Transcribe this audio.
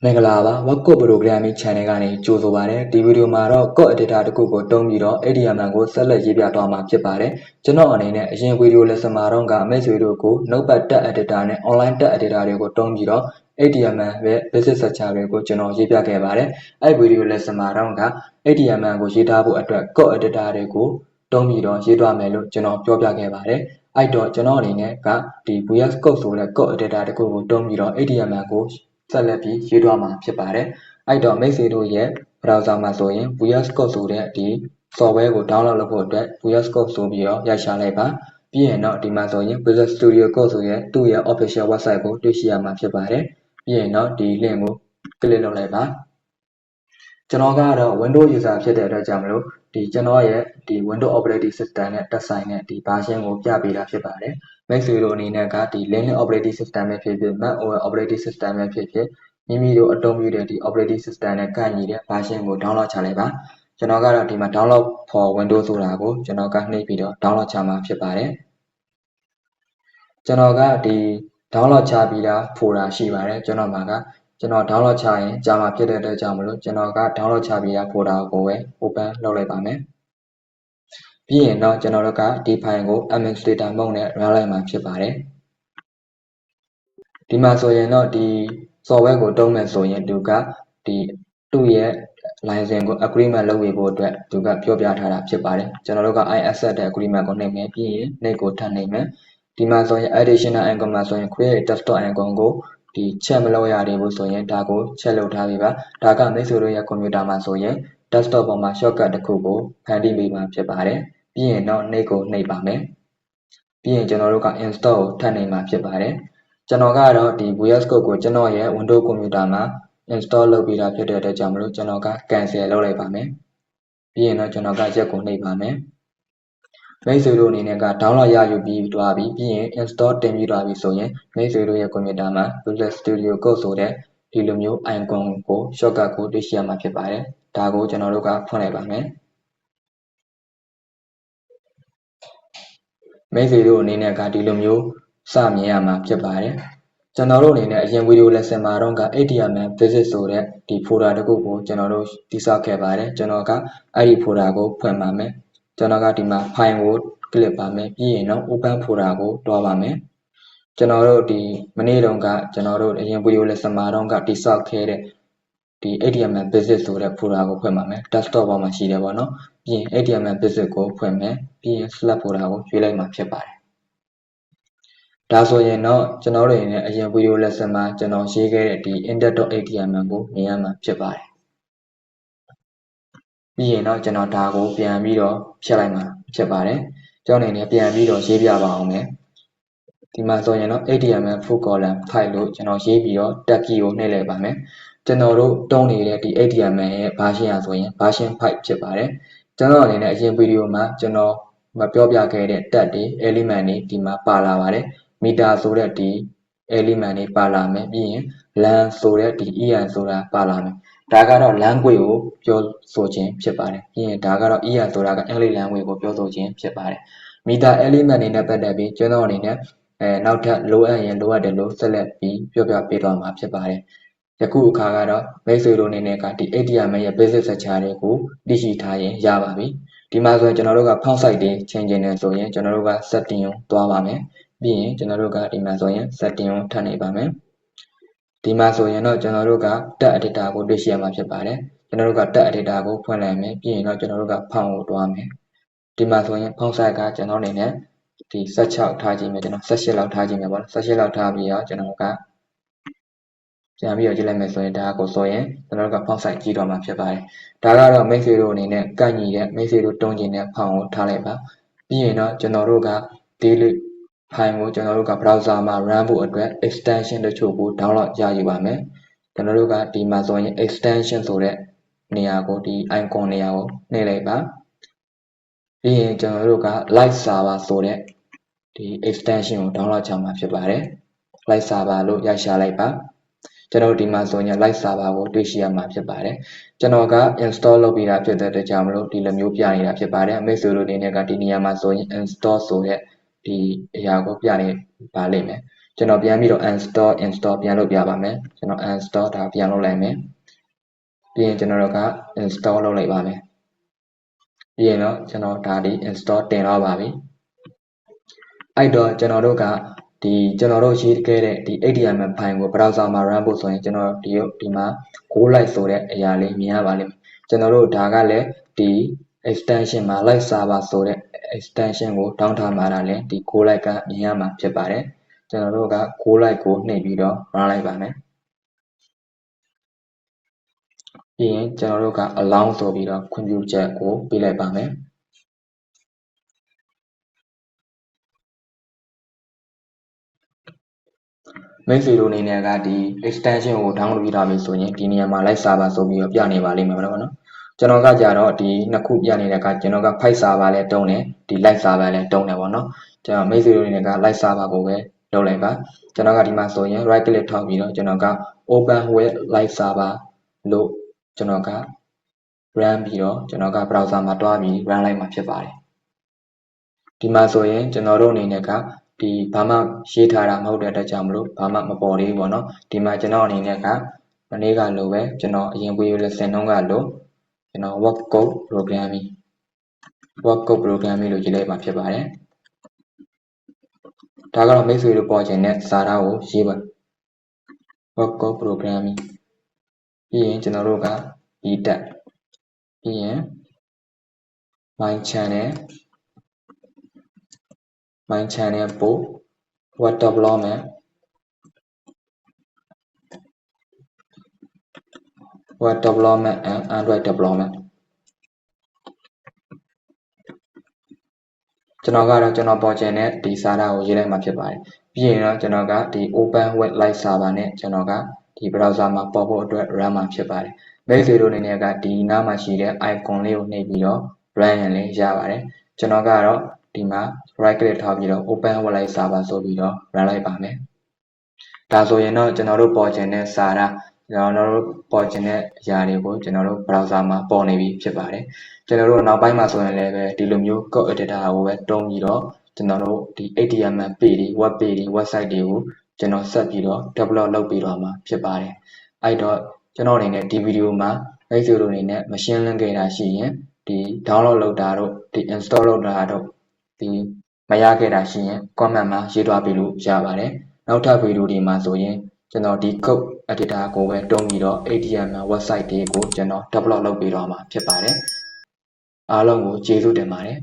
မင်္ဂလာပါဝက်ကုတ် programming channel ကနေကြိုဆိုပါရစေဒီဗီဒီယိုမှာတော့ code editor တစ်ခုကိုတုံးပြီးတော့ HTML ကိုဆက်လက်ရေးပြသွားမှာဖြစ်ပါတယ်ကျွန်တော်အနေနဲ့အရင်ဗီဒီယို lesson မှာတော့မိတ်ဆွေတို့ကို Notepad text editor နဲ့ online text editor တွေကိုတုံးပြီးတော့ HTML ရဲ့ basic structure တွေကိုကျွန်တော်ရေးပြခဲ့ပါတယ်အဲ့ဗီဒီယို lesson မှာတော့HTML ကိုရေးထားဖို့အတွက် code editor တွေကိုတုံးပြီးတော့ရေးသွားမယ်လို့ကျွန်တော်ပြောပြခဲ့ပါတယ်အဲ့တော့ကျွန်တော်အနေနဲ့ဒီ VS Code ဆိုတဲ့ code editor တစ်ခုကိုတုံးပြီးတော့ HTML ကိုဆက်လက်ပြီးရေးသွားမှာဖြစ်ပါတယ်အဲ့တော့မိတ်ဆွေတို့ရဲ့ browser မှာဆိုရင် VS Code ဆိုတဲ့ဒီ software ကို download လုပ်ဖို့အတွက် VS Code ဆိုပြီးတော့ရိုက်ရှာလိုက်ပါပြီးရင်တော့ဒီမှာဆိုရင် Visual Studio Code ဆိုရဲ့သူ့ရဲ့ official website ကိုတွေ့ရှိရမှာဖြစ်ပါတယ်ပြီးရင်တော့ဒီ link ကို click လုပ်လိုက်ပါကျွန်တော်ကတော့ Windows user ဖြစ်တဲ့အတွက်ကြောင့်မလို့ဒီကျွန်တော်ရဲ့ဒီ Windows operating system နဲ့တက်ဆိုင်တဲ့ဒီ version ကိုပြပေးတာဖြစ်ပါတယ်မိတ်ဆွေတို့အနေနဲ့ဒီ Linux operating system ပဲဖြစ်ဖြစ် Mac OS operating system ပဲဖြစ်ဖြစ်မိမိတို့အသုံးပြုတဲ့ဒီ operating system နဲ့ကိုက်ညီတဲ့ version ကို download ချလိုက်ပါကျွန်တော်ကတော့ဒီမှာ download for Windows ဆိုတာကိုကျွန်တော်ကနှိပ်ပြီးတော့ download ချမှာဖြစ်ပါတယ်ကျွန်တော်ကဒီ download ချပြီးသား folder ရှိပါတယ်ကျွန်တော်မှာကျွန်တော် download ချရင်ကြာမှာဖြစ်တဲ့အတွက်ကြောင့်မလို့ကျွန်တော်က download ချပြီးသား folder ကိုပဲ open လုပ်လိုက်ပါမယ်ပြီးရင်တော့ကျွန်တော်တို့ကဒီ file ကို administrator mode နဲ့ run လိုက်မှာဖြစ်ပါတယ်ဒီမှာဆိုရင်တော့ဒီ software ကိုတုံးမယ်ဆိုရင်သူကဒီသူ့ရဲ့ license ကို agreement လုပ်ပေးဖို့အတွက်သူကပြောပြထားတာဖြစ်ပါတယ်ကျွန်တော်တို့က I accept တဲ့ agreement ကိုနှိပ်မယ်ပြီးရင်နှိပ်ကိုထပ်နှိပ်မယ်ဒီမှာဆိုရင် additional icon မှာဆိုရင် create desktop icon ကိုဒီ check မလုပ်ရသေးဘူးဆိုရင်ဒါကို check လုပ်ထားပြီးပါဒါကမိတ်ဆွေတို့ရဲ့ computer မှာဆိုရင် desktop ပေါ်မှာ shortcut တစ်ခုကိုဖန်တီးပေးမှာဖြစ်ပါတယ်ပြီးရင်တော့နှိပ်ကိုနှိပ်ပါမယ်ပြီးရင်ကျွန်တော်တို့က install ကိုထပ်နှိပ်မှာဖြစ်ပါတယ်ကျွန်တော်ကတော့ဒီ VS Code ကိုကျွန်တော်ရဲ့ Windows computer မှာ install လုပ်ပြီးတာဖြစ်တဲ့အတွက်ကြောင့်မလို့ကျွန်တော်က cancel လုပ်လိုက်ပါမယ်ပြီးရင်တော့ကျွန်တော်ကရက်ကိုနှိပ်ပါမယ်မိတ်ဆွေတို့အနေနဲ့download ရယူပြီးသွားပြီပြီးရင် install တင်ပြီးသွားပြီဆိုရင်မိတ်ဆွေတို့ရဲ့ computer မှာ Visual Studio Code ဆိုတဲ့ဒီလိုမျိုး icon ကို shortcut ကိုတွေ့ရှိရမှာဖြစ်ပါတယ်ဒါကိုကျွန်တော်တို့ကဖွင့်လိုက်ပါမယ်မိတ်ဆွေတို့အနေနဲ့ဒီလိုမျိုးစမြင်ရမှာဖြစ်ပါတယ်ကျွန်တော်တို့အနေနဲ့အရင်ဗီဒီယို lesson မှာတော့HTML basic ဆိုတဲ့ဒီ folder တစ်ခုကိုကျွန်တော်တို့တည်ဆောက်ခဲ့ပါတယ်ကျွန်တော်ကအဲ့ဒီ folder ကိုဖွင့်ပါမယ်ကျွန်တော်ကဒီမှာ file ကို click ပါမယ်ပြီးရင်တော့ open folder ကိုတွားပါမယ်ကျွန်တော်တို့ဒီမနေ့တုန်းကကျွန်တော်တို့အရင်ဗီဒီယို lesson မှာတော့တည်ဆောက်ခဲ့တဲ့ဒီ HTML basic ဆိုတဲ့ folder ကိုဖွင့်ပါမယ် desktop ပေါ်မှာရှိတယ်ပေါ့နော်ပြီးရင် HTML basic ကိုဖွင့်မယ်ပြီးရင် select folder ကိုရွေးလိုက်မှာဖြစ်ပါတယ်ဒါဆိုရင်တော့ကျွန်တော်တို့အနေနဲ့အရင်ဗီဒီယို lesson မှာကျွန်တော်ရေးခဲ့တဲ့ဒီ index.html ကိုမြင်ရမှာဖြစ်ပါတယ်ပြီးရင်တော့ကျွန်တော်ဒါကိုပြန်ပြီးတော့ဖြတ်လိုက်မှာဖြစ်ပါတယ်ကျွန်တော်အနေနဲ့ပြန်ပြီးတော့ရေးပြပါအောင်မယ်ဒီမှာဆိုရင်တော့ HTML full column 5လို့ကျွန်တော်ရေးပြီးတော့ tag key ကိုနှိပ်လိုက်ပါမယ်ကျွန်တော်တို့တုံးနေတဲ့ဒီ HTML ရဲ့ version อ่ะဆိုရင် version 5ဖြစ်ပါတယ်ကျွန်တော်အနေနဲ့အရင်ဗီဒီယိုမှာကျွန်တော်မပြောပြခဲ့တဲ့ tag တွေ element တွေဒီမှာပါလာပါတယ် meter ဆိုတဲ့ဒီ element တွေပါလာမယ်ပြီးရင် len ဆိုတဲ့ဒီ en ဆိုတာပါလာမယ်ဒါကတော့ language ကိုပြောဆိုခြင်းဖြစ်ပါတယ်ပြီးရင်ဒါကတော့ en ဆိုတာက English language ကိုပြောဆိုခြင်းဖြစ်ပါတယ် meter element တွေနဲ့ပတ်သက်ပြီးကျွန်တော်အနေနဲ့နောက်ထပ်လိုအပ်ရင်လိုအပ်တယ်လို့ဆက်လက်ပြီးပြောပြပေးသွားမှာဖြစ်ပါတယ်ယခုအခါကတော့မိတ်ဆွေတို့အနေနဲ့ဒီ HTML ရဲ့ basic structure တွေကိုသိရှိထားရင်ရပါပြီဒီမှာဆိုရင်ကျွန်တော်တို့က font size တွေ change ချင်တယ်ဆိုရင်ကျွန်တော်တို့က setting ကိုတွားပါမယ်ပြီးရင်ကျွန်တော်တို့ကဒီမှာဆိုရင် setting ကိုထပ်နေပါမယ်ဒီမှာဆိုရင်တော့ကျွန်တော်တို့က text editor ကိုတွေ့ရှိရမှာဖြစ်ပါတယ်ကျွန်တော်တို့က text editor ကိုဖွင့်လိုက်မယ်ပြီးရင်တော့ကျွန်တော်တို့က font ကိုတွားမယ်ဒီမှာဆိုရင် font size ကကျွန်တော်အနေနဲ့ဒီ16ထားကြည့်မယ်ကျွန်တော်18လောက်ထားကြည့်မယ်ပေါ့18လောက်ထားပြီးတော့ကျွန်တော်ကပြန်ပြီးတော့ကြည့်လိုက်မယ်ဆိုရင်ဒါကိုဆိုရင်ကျွန်တော်တို့က font size ကြီးတော့မှာဖြစ်ပါတယ်ဒါကတော့မိတ်ဆွေတို့အနေနဲ့ကိုက်ညီတဲ့မိတ်ဆွေတို့တုံးကျင်တဲ့ font ကိုထားလိုက်ပါပြီးရင်တော့ကျွန်တော်တို့ကဒီ file ကိုကျွန်တော်တို့က browser မှာ run ဖို့အတွက် extension တချို့ကို download ရယူပါမယ်ကျွန်တော်တို့ကဒီမှာဆိုရင် extension ဆိုတဲ့နေရာကိုဒီ icon နေရာကိုနှိပ်လိုက်ပါပြီးရင်ကျွန်တော်တို့က live server ဆိုတဲ့ဒီ extension ကို download ချမှာဖြစ်ပါတယ် live server လို့ရိုက်ရှာလိုက်ပါကျွန်တော်ဒီမှာဆိုရင် live server ကိုတွေ့ရှိရမှာဖြစ်ပါတယ်ကျွန်တော်က install လုပ်ပြီးတာဖြစ်တဲ့အတွက်ကြောင့်မလို့ဒီလိုမျိုးပြနေတာဖြစ်ပါတယ်မိတ်ဆွေတို့အနေနဲ့ဒီနေရာမှာဆိုရင် install ဆိုတဲ့ဒီအရာကိုပြနေပါလိမ့်မယ် ကျွန်တော်ပြန်ပြီးတော့ uninstall install ပြန်လုပ်ပြပါမယ်ကျွန်တော် uninstall ဒါပြန်လုပ်လိုက်မယ်ပြီးရင်ကျွန်တော်တို့က install လုပ်လိုက်ပါမယ်ပြီးရင်တော့ကျွန်တော်ဒါဒီ install တင်တော့ပါပြီအဲ့တော့ကျွန်တော်တို့ကကျွန်တော်တို့ရေးခဲ့တဲ့ဒီ HTML file ကို browser မှာ run ဖို့ဆိုရင်ကျွန်တော်ဒီမှာ go live ဆိုတဲ့အရာလေးမြင်ရပါလိမ့်မယ်ကျွန်တော်တို့ဒါကလည်းဒီ extension မှာ live server ဆိုတဲ့ extension ကို down ထားမှာလည်းဒီ go live ကမြင်ရမှာဖြစ်ပါတယ်ကျွန်တော်တို့က go live ကိုနှိပ်ပြီးတော့ run လိုက်ပါမယ်ပြီးရင်ကျွန်တော်တို့က allow ဆိုပြီးတော့ခွင့်ပြုချက်ကိုပေးလိုက်ပါမယ်မိတ်ဆွေတို့အနေနဲ့ကဒီ extension ကို download ပြီးထားပြီဆိုရင်ဒီနေရာမှာ live server ဆိုပြီးတော့ပြနေပါလိမ့်မယ်ပေါ့နော်ကျွန်တော်ကကြတော့ဒီနှစ်ခုပြနေတဲ့ကကျွန်တော်က file server လည်းတုံးတယ်ဒီ live server လည်းတုံးတယ်ပေါ့နော်ကျွန်တော်မိတ်ဆွေတို့အနေနဲ့က live server ကိုပဲလုပ်လိုက်ပါကျွန်တော်ကဒီမှာဆိုရင် right click ထောက်ပြီးတော့ကျွန်တော်က open with live server လို့ကျွန်တော်က run ပြီးတော့ကျွန်တော်က browser မှာတွားပြီး run လိုက်မှာဖြစ်ပါတယ်ဒီမှာဆိုရင်ကျွန်တော်တို့အနေနဲ့ကဒီဘာမှရေးထားတာမဟုတ်တဲ့အတွက်ကြောင့်မလို့ဘာမှမပေါ်သေးဘူးပေါ့နော်ဒီမှာကျွန်တော်အနေနဲ့ကမနေ့ကလိုပဲကျွန်တော်အရင်ပွေးလေးစင်နှုံးကလိုကျွန်တော် work code programming လို့ရေးလိုက်မှာဖြစ်ပါတယ်ဒါကတော့မိတ်ဆွေတို့ပေါ်ခြင်းနဲ့စာသားကိုရေးပါ work code programming ပြီးရင်ကျွန်တော်တို့ကဒီတက်ပြီးရင် my channel ပို့ web development and Android development ကျွန်တော်ကတော့ကျွန်တော်ပေါ်ချင်တဲ့ဒီစာသားကိုရေးလိုက်မှာဖြစ်ပါတယ်ပြီးရင်တော့ကျွန်တော်ကဒီ open web live server နဲ့ကျွန်တော်ကဒီ browser မှာပေါ်ဖို့အတွက် run မှာဖြစ်ပါတယ်မိတ်ဆွေတို့အနေနဲ့ကဒီနားမှာရှိတဲ့ icon လေးကိုနှိပ်ပြီးတော့ run ရင်လည်းရပါတယ်ကျွန်တော်ကတော့ဒီမှာ right click ထားပြီးတော့ open web live server ဆိုပြီးတော့ run လိုက်ပါမယ်ဒါဆိုရင်တော့ကျွန်တော်တို့ပေါ်ချင်တဲ့စာသားကျွန်တော်တို့ပေါ်ချင်တဲ့အရာတွေကိုကျွန်တော်တို့ browser မှာပေါ်နေပြီဖြစ်ပါတယ်ကျွန်တော်တို့နောက်ပိုင်းမှာဆိုရင်လည်းပဲဒီလိုမျိုး code editor ကိုပဲတုံးပြီးတော့ကျွန်တော်တို့ဒီ HTML page တွေ web page တွေ website တွေကိုကျွန်တော်ဆက်ပြီးတော့ develop လုပ်ပြီးတော့မှာဖြစ်ပါတယ်အဲ့တော့ကျွန်တော်အနေနဲ့ဒီဗီဒီယိုမှာမိတ်ဆွေတို့အနေနဲ့မရှင်းလင်းခဲ့တာရှိရင်ဒီ download လုပ်တာတို့ဒီ install လုပ်တာတို့ဒီမရခဲ့တာရှိရင် comment မှာရေးထားပေးလို့ရပါတယ်နောက်ထပ်ဗီဒီယိုတွေမှာဆိုရင်ကျွန်တော်ဒီ code editor ကိုပဲတုံးပြီးတော့ HTML website တွေကိုကျွန်တော် develop လုပ်ပြီးတော့မှာဖြစ်ပါတယ်အားလုံးကိုကျေးဇူးတင်ပါတယ်